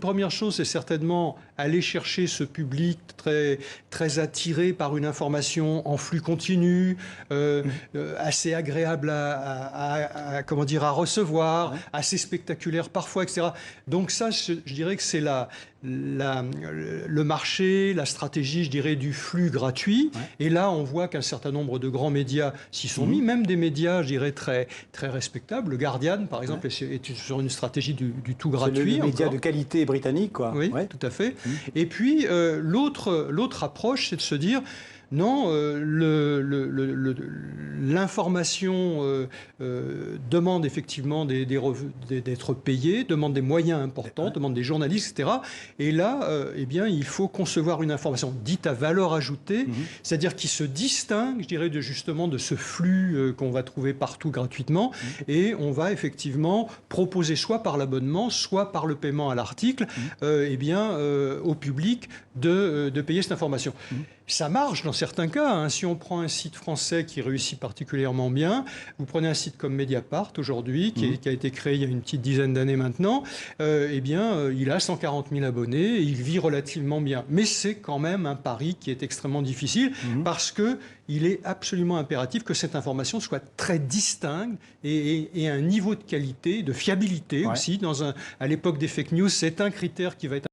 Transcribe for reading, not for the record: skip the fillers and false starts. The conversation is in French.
première chose, c'est certainement aller chercher ce public très attiré par une information en flux continu, assez agréable comment dire, à recevoir, assez spectaculaire parfois, etc. Donc ça, je dirais que c'est le marché, la stratégie, je dirais, du flux gratuit. Et là, on voit qu'un certain nombre de grands médias s'y sont mis, même des médias, je dirais, très respectables. Le Guardian, par exemple, est sur une stratégie du tout gratuit. C'est le média de qualité britannique, quoi. Oui, tout à fait. Et puis, l'autre approche, c'est de se dire... Non, l'information demande effectivement d'être payée, demande des moyens importants, demande des journalistes, etc. Et là, eh bien, il faut concevoir une information dite à valeur ajoutée, c'est-à-dire qui se distingue, je dirais, justement de ce flux qu'on va trouver partout gratuitement. Et on va effectivement proposer soit par l'abonnement, soit par le paiement à l'article, eh bien, au public de payer cette information. Ça marche dans certains cas. Hein. Si on prend un site français qui réussit particulièrement bien, vous prenez un site comme Mediapart aujourd'hui, qui a été créé il y a une petite dizaine d'années maintenant, eh bien, il a 140 000 abonnés et il vit relativement bien. Mais c'est quand même un pari qui est extrêmement difficile parce qu'il est absolument impératif que cette information soit très distincte et un niveau de qualité, de fiabilité aussi. À l'époque des fake news, c'est un critère qui va être